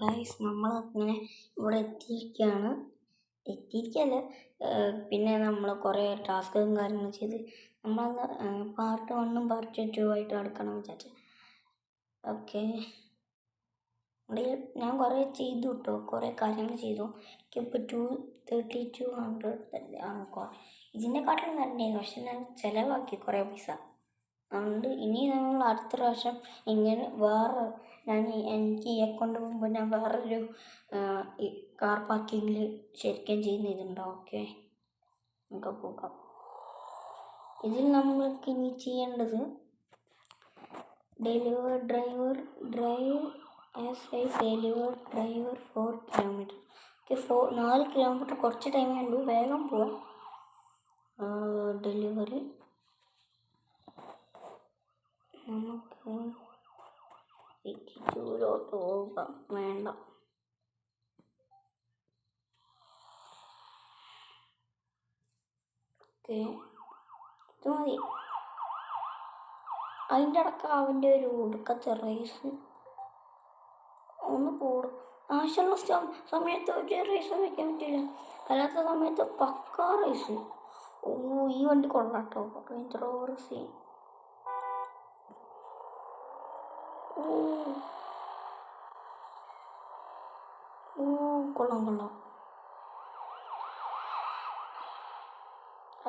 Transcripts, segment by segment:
Guys നമ്മളങ്ങനെ ഇവിടെ എത്തിയിരിക്കുകയല്ല. പിന്നെ നമ്മൾ കുറേ ടാസ്കും കാര്യങ്ങളും ചെയ്ത് നമ്മളന്ന് പാർട്ട് 1ഉം പാർട്ട് 2 ആയിട്ട് എടുക്കണം വിചാരിച്ചു. ഓക്കെ, ഞാൻ കുറേ ചെയ്തു കേട്ടോ, കുറേ കാര്യങ്ങൾ ചെയ്തു. എനിക്കിപ്പോൾ 3200 ഇതിനെക്കാട്ടിലും തന്നെയായിരുന്നു, പക്ഷെ ഞാൻ ചിലവാക്കി കുറേ പൈസ. അതുകൊണ്ട് ഇനി നമ്മൾ അടുത്ത പ്രാവശ്യം ഇങ്ങനെ എനിക്ക് ഈ അക്കൗണ്ട് പോകുമ്പോൾ ഞാൻ വേറൊരു കാർ പാർക്കിങ്ങിൽ ശരിക്കും ചെയ്യുന്നതുണ്ടാവും. ഓക്കെ, നമുക്ക് പോകാം. ഇതിൽ നമ്മൾക്ക് ഇനി ചെയ്യേണ്ടത് drive as I deliver driver 4 kilometre. Okay, 4 kilometre കുറച്ച് ടൈമേ ഉള്ളൂ, വേഗം പോവാം. ഡെലിവറി നമുക്ക് 82 പോകാം. വേണ്ട, ഓക്കെ ഇത് മതി. അതിൻ്റെ ഇടയ്ക്ക് അവൻ്റെ ഒരു ഒടുക്കത്തെ റേസ് ഒന്ന് കൂടും. ആവശ്യമുള്ള സമയത്ത് ഒരു റേസ് വയ്ക്കാൻ പറ്റില്ല, അല്ലാത്ത സമയത്ത് പക്കാ റേസ്. ഈ വണ്ടി കൊള്ളാട്ടോ, റേഞ്ച് റോവർ സി. കൊള്ളാം.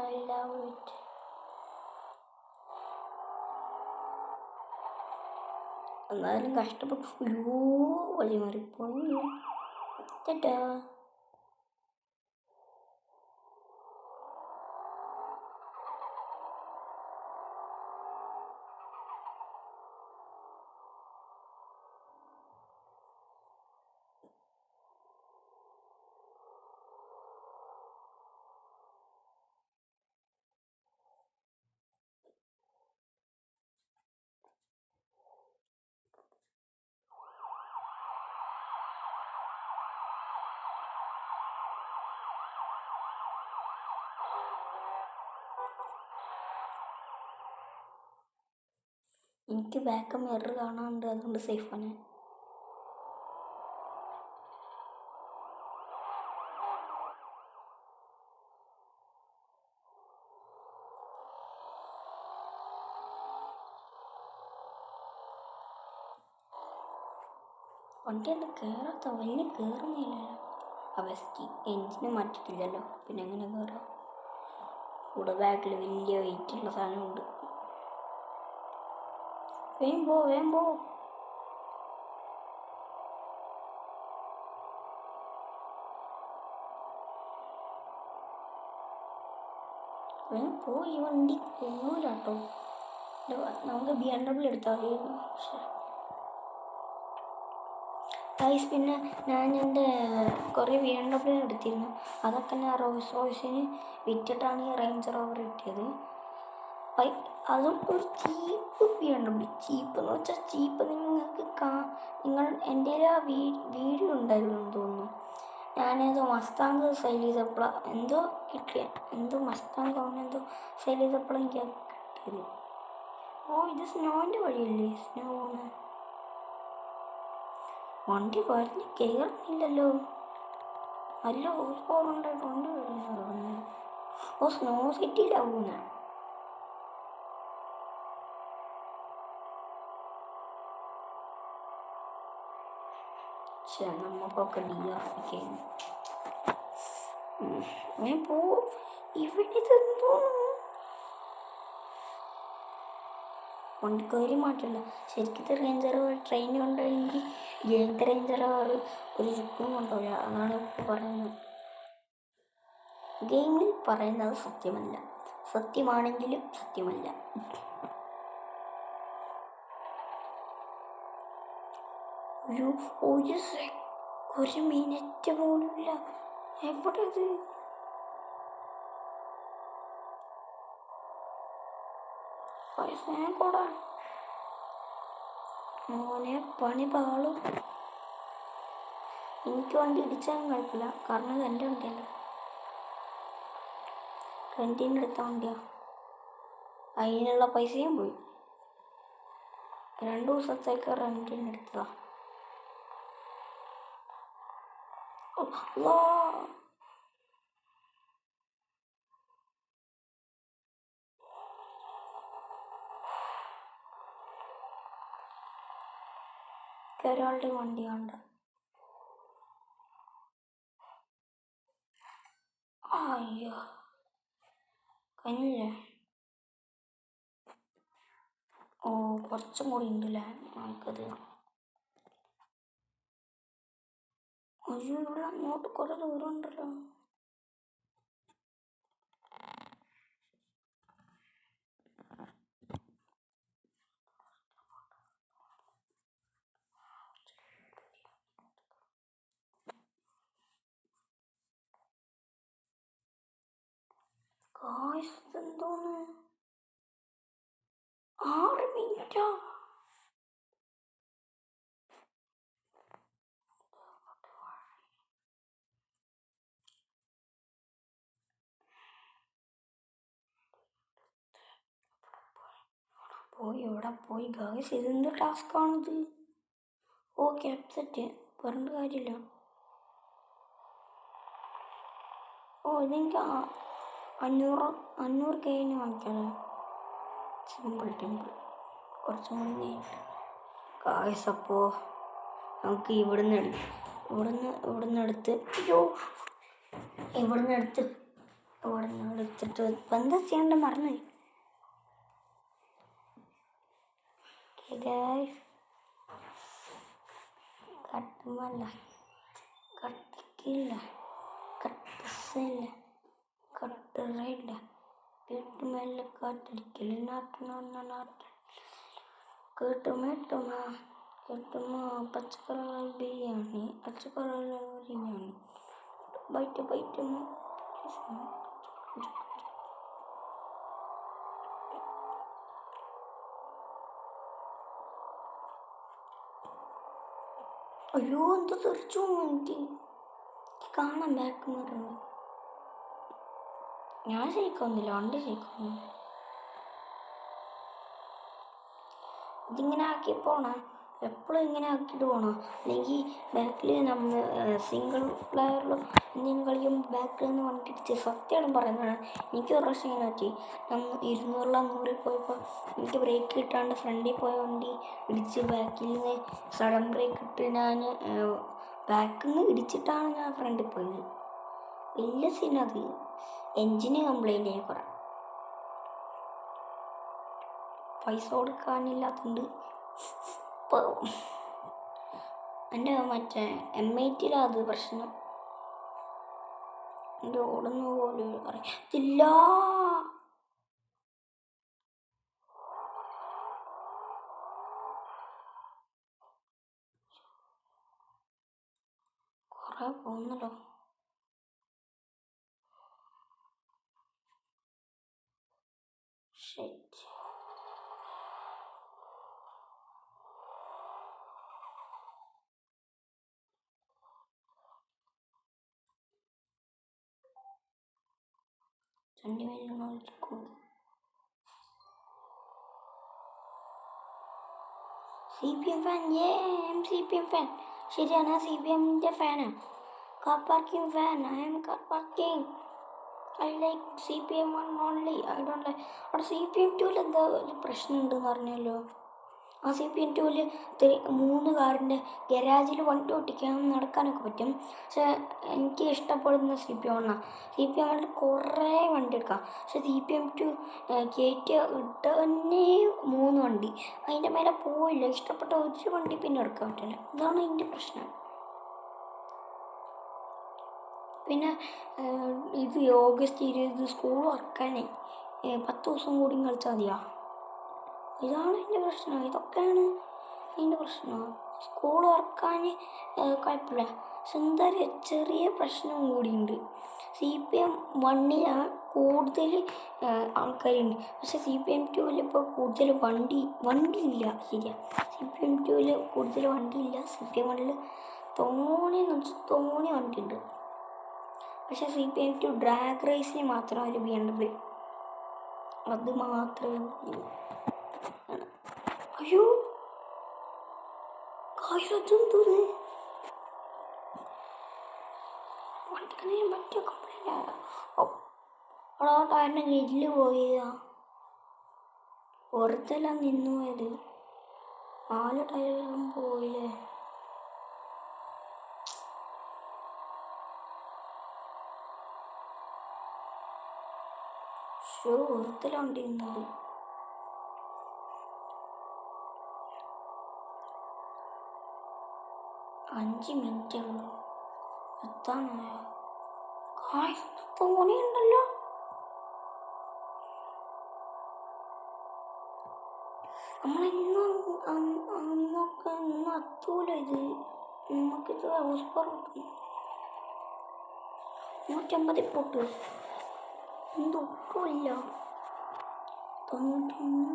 I love it. എന്നാലും കഷ്ടപ്പെട്ടു. വഴി മാറിപ്പോയി. ചേട്ടാ എനിക്ക് ബാക്ക് മിറർ കാണാനുണ്ട്, അതുകൊണ്ട് സേഫാണ്. വണ്ടി ഒന്ന് കയറാത്ത വലിയ കയറുന്നില്ലല്ലോ. ബെസ്റ്റ് എൻജിന് മാറ്റിട്ടില്ലല്ലോ, പിന്നെ എങ്ങനെ കയറാം? കൂടെ ബാക്കിൽ വലിയ വെയിറ്റുള്ള സാധനമുണ്ട്. വേഗം പോ. ഈ വണ്ടി കൊള്ളൂലാട്ടോ. നമുക്ക് BMW എടുത്താൽ മതിയായിരുന്നു. ഗൈസ്, പിന്നെ ഞാൻ എൻ്റെ കുറേ BMW എടുത്തിരുന്നു. അതൊക്കെ ഞാൻ റോൾസ് റോയ്സിന് വിറ്റിട്ടാണ് ഈ റേഞ്ച് റോവർ കിട്ടിയത്. അതും ഒരു ചീപ്പ് BMW. ചീപ്പ് എന്ന് വെച്ചാൽ ചീപ്പ്. നിങ്ങൾ എൻ്റെ ആ വീഡിയോ ഉണ്ടായിരുന്നു എന്ന് തോന്നുന്നു. ഞാനേതോ മസ്താങ്ക് സെയിൽ ചെയ്തപ്പോഴാണ് എന്തോ മസ്താങ്ക് അവനെന്തോ സെയിൽ ചെയ്തപ്പോഴാണ് എനിക്ക് കിട്ടിയത്. ഇത് സ്നോൻ്റെ വഴിയല്ലേ? സ്നോ പോകുന്നത് വണ്ടി വരഞ്ഞ് കയറുന്നില്ലല്ലോ. നല്ല ഹോസ് പവർ ഉണ്ടായിട്ട് വണ്ടി വരുന്നത്. സ്നോ സിറ്റിയിലാണ് പോകുന്നത്. നമുക്കൊക്കെ DRFK ഇവിടെ വണ്ടിക്കോരി മാറ്റില്ല. ശരിക്കും റേഞ്ചർ ട്രെയിൻ കൊണ്ടുപോയെങ്കിൽ ഗെയിമത്തെ റേഞ്ചർ ഒരു ചുക്കും കൊണ്ടുപോയില്ല. അതാണ് പറയുന്നത്. ഗെയിമിൽ പറയുന്നത് സത്യമല്ല, സത്യമാണെങ്കിലും സത്യമല്ല. ഒരു മിനിറ്റ് പോലുമില്ല. എവിടെ ഇത്? പൈസ കൂടാ മോനെ, പണി പാളും. എനിക്ക് വണ്ടി ഇടിച്ചാലും കുഴപ്പമില്ല, കാരണം ഇത് എൻ്റെ വണ്ടിയല്ല, റെൻറ്റിന് എടുത്ത വണ്ടിയാ. അതിനുള്ള പൈസയും പോയി. 2 ദിവസത്തേക്ക് റെൻറ്റിന് എടുത്തതാ. അല്ലാ. ഒരാളുടെ വണ്ടി കണ്ട. അയ്യോ കഴിഞ്ഞില്ലേ? ഓ കുറച്ചും കൂടി ഉണ്ടല്ലേ നമുക്കത്. അയ്യോ ഇവിടെ അങ്ങോട്ട് കുറെ ദൂരം ഉണ്ടല്ലോ. ഗായ്സ് എന്തോന്ന് 6 മിനിറ്റാ? പോയി എവിടെ പോയി ഗായ്സ്? ഇതെന്ത് ടാസ്ക് ആണിത്? ഓ ക്യാപ്സെറ്റ് പറഞ്ഞ കാര്യമില്ല. ഓ ഇതെനിക്ക് 500 കഴിഞ്ഞ് വാങ്ങിക്കാതെ. സിമ്പിൾ ടെമ്പിൾ കുറച്ചും കൂടി കഴിഞ്ഞിട്ട് ഗായ്സ്. അപ്പോൾ നമുക്ക് ഇവിടുന്ന് എടുത്ത് അയ്യോ ഇവിടുന്ന് എടുത്തിട്ട് ഇപ്പം എന്താ ചെയ്യേണ്ട മറന്നു. ഗായ്സ് കട്ടുമല്ല കട്ടിക്കില്ല കട്ടില്ല കട്ടുറയില്ല വീട്ടുമല്ല കാട്ടടിക്കല് നാട്ടു കേട്ടുമോ പച്ചക്കറികൾ ബിരിയാണി ബൈറ്റുമോ. അയ്യോ എന്താ തെറിച്ചു എനിക്ക് കാണാൻ ബാക്ക് മിറർ. ഞാൻ ശരിക്കൊന്നുമില്ല, വണ്ടി ശരിക്കൊന്നും. ഇതിങ്ങനെ ആക്കി പോണം, എപ്പോഴും ഇങ്ങനെ ആക്കിയിട്ട് പോകണം. അല്ലെങ്കിൽ ബാക്കിൽ നമ്മൾ സിംഗിൾ പ്ലെയറിലും എന്തെങ്കിലും കളിക്കുമ്പോൾ ബാക്കിൽ നിന്ന് വണ്ടി ഇടിച്ച്. സത്യമാണ് പറയുന്നതാണ്. എനിക്ക് ഒരു പ്രാവശ്യം ഇങ്ങനെ പറ്റി. 200 പോയപ്പോൾ എനിക്ക് ബ്രേക്ക് കിട്ടാണ്ട് ഫ്രണ്ടിൽ പോയ വണ്ടി ഇടിച്ച് ബാക്കിൽ നിന്ന് സഡൻ ബ്രേക്ക് ഇട്ട് ഞാൻ ബാക്കിൽ നിന്ന് ഇടിച്ചിട്ടാണ് ഞാൻ ഫ്രണ്ടിൽ പോയത്. വലിയ സീനത്. എൻജിന് കംപ്ലൈൻ്റ് ആയി കുറേ. പൈസ കൊടുക്കാനില്ലാത്തതുകൊണ്ട് എൻ്റെ മറ്റേ M80 അത് പ്രശ്നം. എൻ്റെ ഓടുന്ന പോലും അറിയത്തില്ല. കുറേ പോകുന്നല്ലോ. ഷെറ്റ് CPM ഫാൻ. CPM fan. ശരിയാണ്, CPMൻ്റെ ഫാനാണ്. Car parking fan. I M car parking. I like CPM 1 only. I don't like. അവിടെ CPM 2 എന്താ ഒരു പ്രശ്നമുണ്ടെന്ന് പറഞ്ഞല്ലോ. ആ CPM 2 3 കാറിൻ്റെ ഗരാജിൽ വണ്ടി ഓട്ടിക്കാൻ നടക്കാനൊക്കെ പറ്റും. പക്ഷേ എനിക്ക് ഇഷ്ടപ്പെടുന്ന CPM 1 ആണ്. CPM 1 കുറേ വണ്ടി എടുക്കാം. പക്ഷെ CPM 2 കയറ്റി ഇട്ട തന്നെ 3 വണ്ടി, അതിൻ്റെ മേലെ പോയില്ല. ഇഷ്ടപ്പെട്ട ഒരു വണ്ടി പിന്നെ എടുക്കാൻ പറ്റില്ല. അതാണ് അതിൻ്റെ പ്രശ്നം. പിന്നെ ഇത് ഓഗസ്റ്റ് 20 സ്കൂൾ തുറക്കാനേ 10 ദിവസം കൂടി കളിച്ചാൽ മതിയാ. ഇതാണ് എൻ്റെ പ്രശ്നം. ഇതൊക്കെയാണ് അതിൻ്റെ പ്രശ്നം. സ്കൂൾ തുറക്കാൻ കുഴപ്പമില്ല, പക്ഷെ എന്താ ചെറിയ പ്രശ്നം കൂടിയുണ്ട്. CPM 1 കൂടുതൽ ആൾക്കാരുണ്ട്, പക്ഷെ CPM 2 ഇപ്പോൾ കൂടുതൽ വണ്ടിയില്ല. ശരിയാ, CPM 2 കൂടുതൽ വണ്ടിയില്ല. CPM 1 തോനെ വണ്ടിയുണ്ട്. പക്ഷെ CPM 2 ഡ്രാഗ് റേസിന് മാത്രം ഒരു BMW അത് മാത്രമേ ഉള്ളൂ. അയ്യോ കായത്തെന്തോന്ന് മറ്റേ കംപ്ലൈൻറ്റ് അവിടെ ടയറിൻ്റെ ഗ്രില്ല് പോയതാ. പുറത്തെല്ലാം നിന്നു പോയത്. 4 ടയറും പോയില്ലേ. പുറത്തെല്ലാം ഉണ്ടിരുന്നത്. അഞ്ച് മിനിറ്റേ ഉള്ളൂ എത്താനായോ. തോണിയുണ്ടല്ലോ. നമ്മളിന്ന് അന്നൊക്കെ ഇന്ന് എത്തൂല ഇത്. നമുക്കിത് ഹൗസ് ബോർ കിട്ടും 150 പോട്ട്. എന്തൊട്ടുമില്ല. 91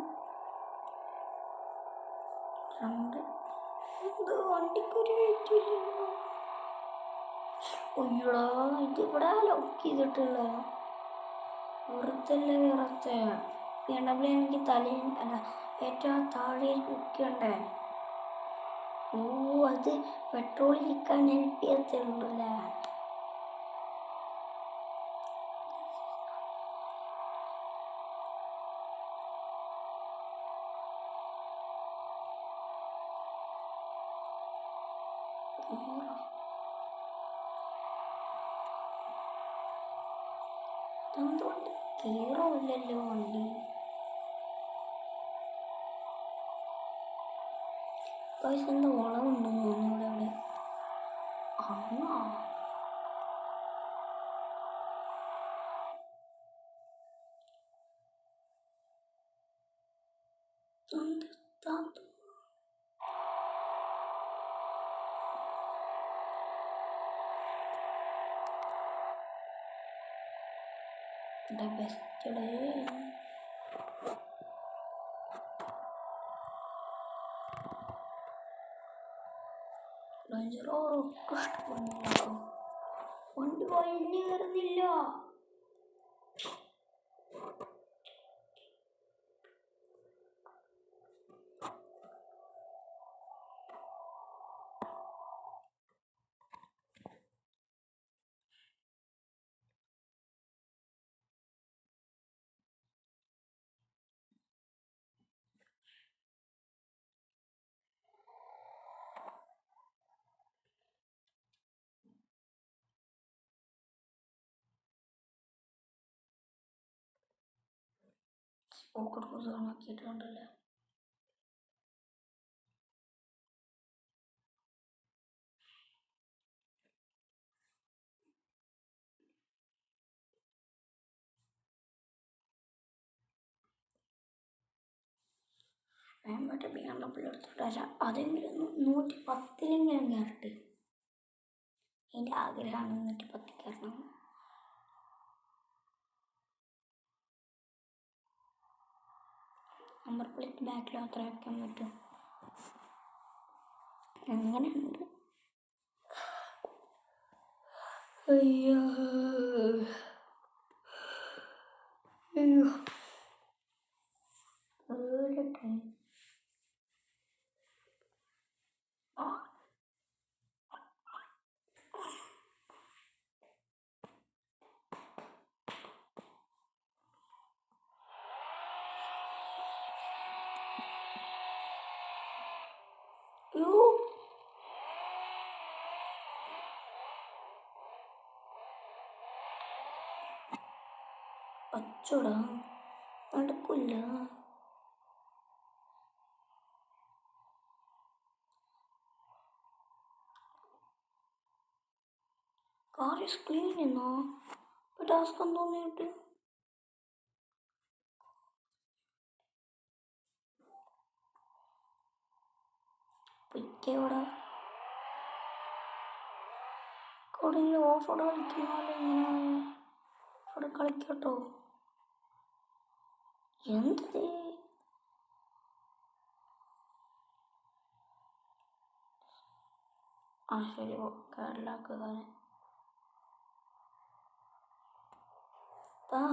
2. എന്ത് വണ്ടിക്കൊരു വെയിറ്റില്ലല്ലോ. ഒയ്യടാ, ഇതിവിടെ ലോക്ക് ചെയ്തിട്ടുള്ള വെറുതല്ലേ വേറത്തെ BMW. എനിക്ക് തലയിൽ അല്ല ഏറ്റവും താഴെ കുക്കണ്ടേ. ഓ, അത് പെട്രോൾ ഇരിക്കാൻ ഹെൽപ്പ് ചെയ്യത്തുള്ളൂല്ലേ. എന്തുകൊണ്ട് കയറില്ലല്ലോ വണ്ടി. എന്താ വളവുണ്ടെന്ന് തോന്നുന്നു ഇവിടെ. അന്നാ ബെസ്റ്റ് ഡേ. റേഞ്ചർ ഒക്കെ ഇഷ്ടപ്പെടുന്നു. വണ്ടി വലിഞ്ഞു കയറുന്നില്ല. പോക്കറ്റ് ക്രൂസർ ആക്കിയിട്ടുണ്ടല്ലേ. മറ്റേ BMW എടുത്തിട്ട് അതെങ്കിലും 110 കയറട്ടെ. എൻ്റെ ആഗ്രഹമാണ് 110 കയറണം. നമ്പർ പ്ലേറ്റ് ബാക്കിൽ മാത്രമേ വയ്ക്കാൻ പറ്റും. അങ്ങനെയുണ്ട്. അയ്യോ അയ്യോ അച്ചോടാ നടക്കില്ല. കാർ ക്ലീൻ എന്നോ ടാസ്ക് തോന്നിയിട്ട് പിറ്റേവിടെ എവിടെയെങ്കിലും ഓഫ് റോഡ് കളിക്കുന്നാലും ഇങ്ങനെ അവിടെ കളിക്കട്ടോ. എന്തത് ശരി കേരളാക്കുകാരൻ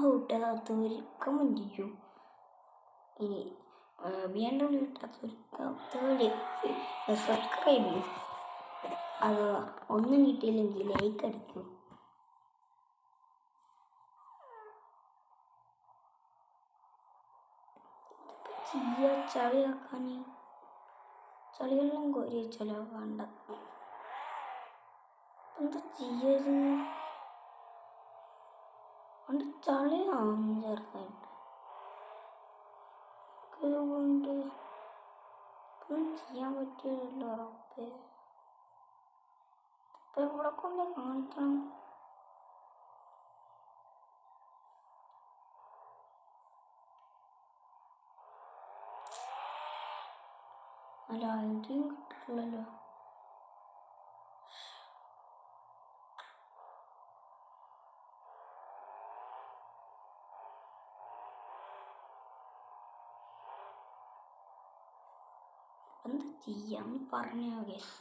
കൂട്ടാത്തൊരുക്കം മുഞ്ചിക്കും. ഇനി BMW കിട്ടാത്തൊരുക്കം സബ്സ്ക്രൈബ് ചെയ്യും. അത് ഒന്നും കിട്ടിയില്ലെങ്കിൽ ലൈക്ക് അടിക്കും. ചെയ്യാ ചളിയാക്കാൻ ചളിയെല്ലാം കോരി വെച്ചാലോ വേണ്ട എന്താ ചെയ്യത് കൊണ്ട് ചളിയാവുന്നു ചെറുതായിട്ട് അതുകൊണ്ട് ഒന്നും ചെയ്യാൻ പറ്റില്ലല്ലോ ഉറപ്പേ ഇപ്പം ഇവിടെ കൊണ്ട് കാണിക്കണം അല്ല ഐഡിയും കിട്ടില്ലല്ലോ എന്താ ചെയ്യാന്ന് പറഞ്ഞോ ഗേസ്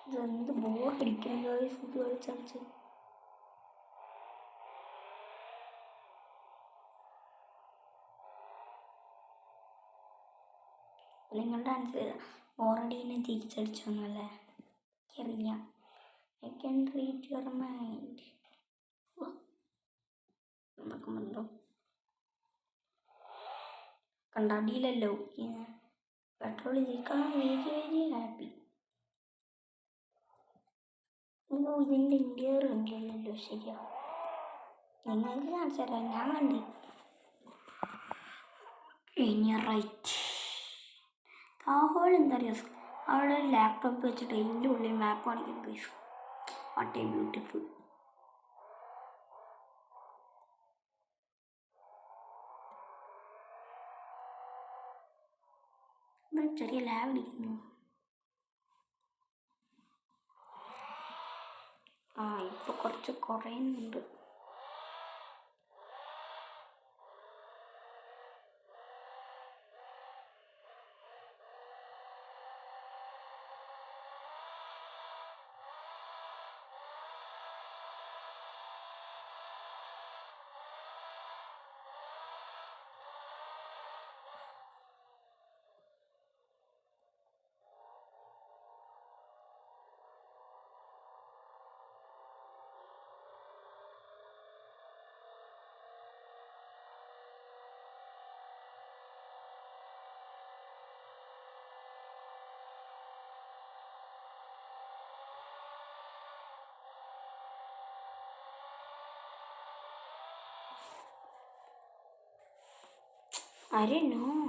ഇതെന്ത് ബോറടിക്കുന്നു ഗൈസ് ഇത് കളിച്ച് നിങ്ങളുടെ ആൻസർ ബോറടീനെ തിരിച്ചടിച്ചൊന്നല്ലേ എനിക്കറിയാം I can read your mind എന്നൊക്കെ ബന്ധം കണ്ടടിയിലല്ലോ പെട്രോൾ ഇതിക്കാൻ വെരി ഹാപ്പി ഇതിൻ്റെ ഇന്ത്യർ ഉണ്ടല്ലോ ശരിയാ നിങ്ങൾക്ക് കാണിച്ചു തരാം ഞാൻ കണ്ടി ഇനി റൈറ്റ് താഹോൾ എന്താ പറയുക അവിടെ ഒരു ലാപ്ടോപ്പ് വെച്ചിട്ട് എൻ്റെ ഉള്ളിൽ മാപ്പ് കാണിക്കാൻ കഴിയും വാട്ട് എ ബ്യൂട്ടിഫുൾ ചെറിയ ലാബ് ഇരിക്കുന്നു ഇപ്പോൾ കുറച്ച് കുറയുന്നുണ്ട് I didn't know.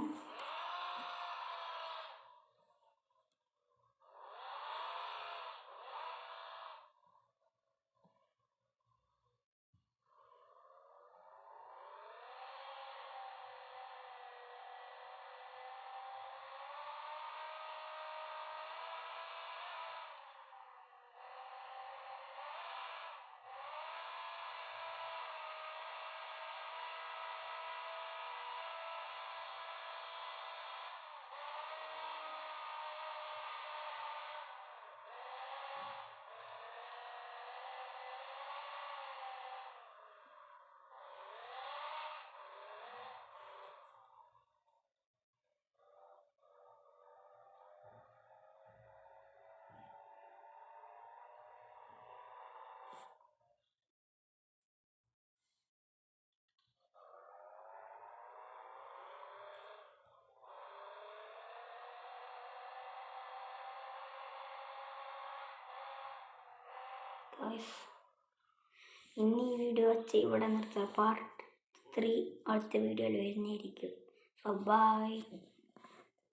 ഗൈസ് ഇനി ഈ വീഡിയോ വെച്ച് ഇവിടെ നിർത്താം. പാർട്ട് 3 അടുത്ത വീഡിയോയിൽ വരുന്നതായിരിക്കും. So by.